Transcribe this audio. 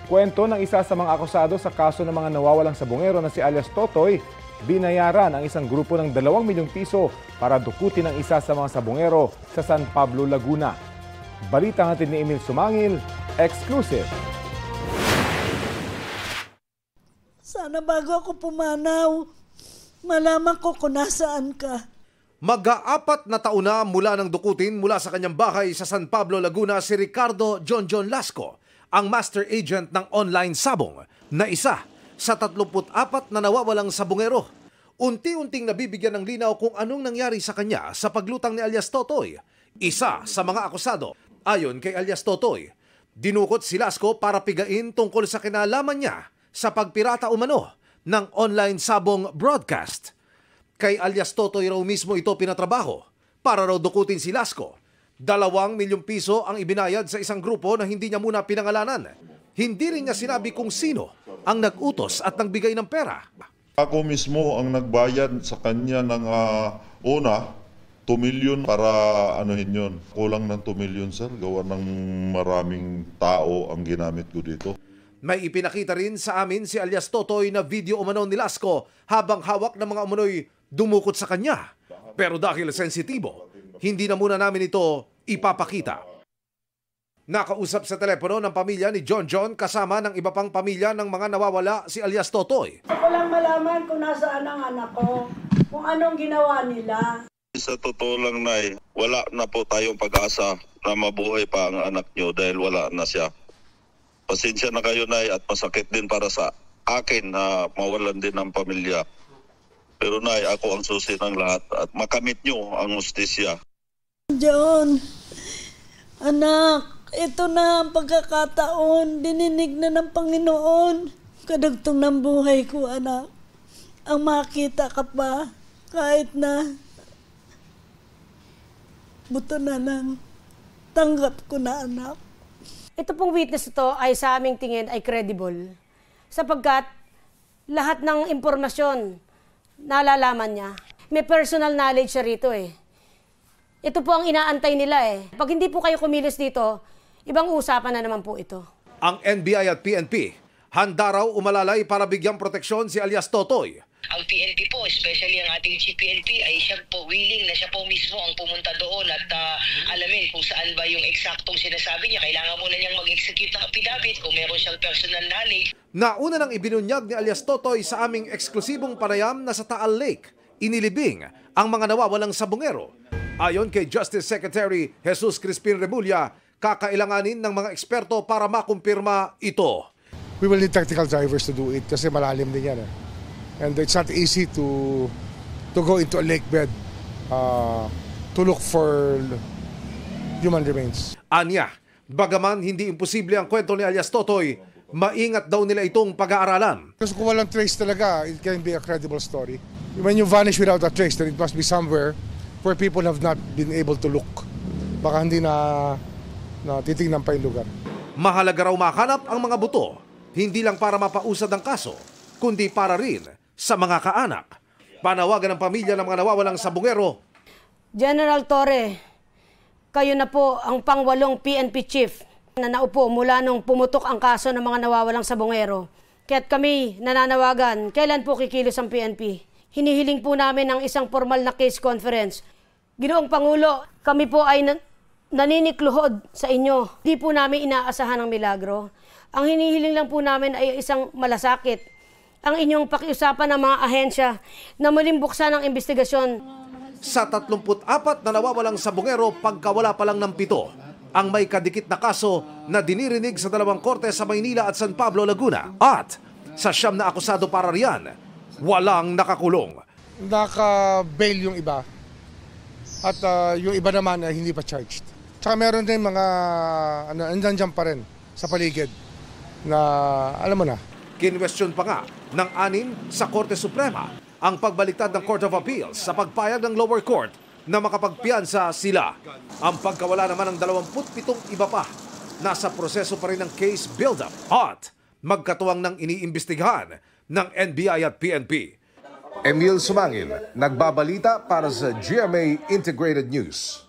Kwento ng isa sa mga akusado sa kaso ng mga nawawalang sabongero na si alias Totoy, binayaran ang isang grupo ng 2 milyong piso para dukutin ang isa sa mga sabongero sa San Pablo, Laguna. Balita natin ni Emil Sumangil, exclusive. Sana bago ako pumanaw, malaman ko kung nasaan ka. Mag-aapat na taon na mula ng dukutin mula sa kanyang bahay sa San Pablo, Laguna si Ricardo John Lasco, ang master agent ng online sabong na isa sa 34 na nawawalang sabongero. Unti-unting nabibigyan ng linaw kung anong nangyari sa kanya sa paglutang ni alias Totoy, isa sa mga akusado. Ayon kay alias Totoy, dinukot si Lasco para pigain tungkol sa kinalaman niya sa pagpirata umano ng online sabong broadcast. Kay alias Totoy raw mismo ito pinatrabaho para raw dukutin si Lasco. 2 milyong piso ang ibinayad sa isang grupo na hindi niya muna pinangalanan. Hindi rin niya sinabi kung sino ang nag-utos at nagbigay ng pera. Ako mismo ang nagbayad sa kanya ng una, 2 million para anuhin yun. Kulang ng 2 million, sir. Gawa ng maraming tao ang ginamit ko dito. May ipinakita rin sa amin si alias Totoy na video umano ni Lasco habang hawak ng mga umano'y dumukot sa kanya. Pero dahil sensitibo, hindi na muna namin ito ipapakita. Nakausap sa telepono ng pamilya ni John kasama ng iba pang pamilya ng mga nawawala si alias Totoy. Ako lang malaman kung nasaan ang anak ko, kung anong ginawa nila. Sa totoo lang, Nay, wala na po tayong pag-asa na mabuhay pa ang anak nyo dahil wala na siya. Pasensya na kayo, Nay, at masakit din para sa akin na mawalan din ng pamilya. Pero, Nay, ako ang susi ng lahat at makamit nyo ang hustisya. John, anak, ito na ang pagkakataon. Dininig na ng Panginoon. Kadagtong ng buhay ko, anak. Ang makita ka pa, kahit na buto na lang. Tanggap ko na, anak. Ito pong witness ito ay sa aming tingin ay credible. Sapagkat lahat ng impormasyon nalalaman niya. May personal knowledge siya rito eh. Ito po ang inaantay nila eh. Pag hindi po kayo kumilos dito, ibang usapan na naman po ito. Ang NBI at PNP, handa raw umalalay para bigyang proteksyon si alias Totoy. Ang PNP po, especially ang ating Chief PNP, ay siya po willing na siya po mismo ang pumunta doon at alamin kung saan ba yung eksaktong sinasabi niya. Kailangan muna niyang mag-execute ng affidavit kung meron siyang personal knowledge. Nauna nang ibinunyag ni alias Totoy sa aming eksklusibong panayam na sa Taal Lake, inilibing ang mga nawawalang sabongero. Ayon kay Justice Secretary Jesus Crispin Remulla, kakailanganin ng mga eksperto para makumpirma ito. We will need technical drivers to do it kasi malalim din yan. And it's not easy to go into a lake bed to look for human remains. Anya, bagaman hindi imposible ang kwento ni alias Totoy, maingat daw nila itong pag-aaralan. Kasi kung walang trace talaga, it can be a credible story. When you vanish without a trace, then it must be somewhere where people have not been able to look. Baka hindi na titingnan pa yung lugar. Mahalaga raw mahanap ang mga buto, hindi lang para mapausad ang kaso, kundi para rin sa mga kaanak. Panawagan ng pamilya ng mga nawawalang sabongero. General Torre, kayo na po ang pang-8 PNP chief na naupo mula nung pumutok ang kaso ng mga nawawalang sabongero. Kaya't kami nananawagan, kailan po kikilos ang PNP? Hinihiling po namin ang isang formal na case conference. Ginoong Pangulo, kami po ay naninikluhod sa inyo. Di po namin inaasahan ng milagro. Ang hinihiling lang po namin ay isang malasakit. Ang inyong pakiusapan ng mga ahensya na muling buksan ang investigasyon. Sa 34 na nawawalang sabongero pagkawala pa lang ng 7, ang may kadikit na kaso na dinirinig sa 2 korte sa Maynila at San Pablo, Laguna. At sa 9 na akusado para riyan, walang nakakulong. Naka-bail yung iba at yung iba naman ay hindi pa charged. Tsaka meron din mga andyan pa rin sa paligid na alam mo na. Kinwestiyon pa nga ng 6 sa Korte Suprema ang pagbaliktad ng Court of Appeals sa pagpayag ng lower court na makapagpiyansa sila. Ang pagkawala naman ng 27 iba pa, nasa proseso pa rin ng case build-up at magkatuwang ng iniimbestigahan ng NBI at PNP. Emil Sumangil, nagbabalita para sa GMA Integrated News.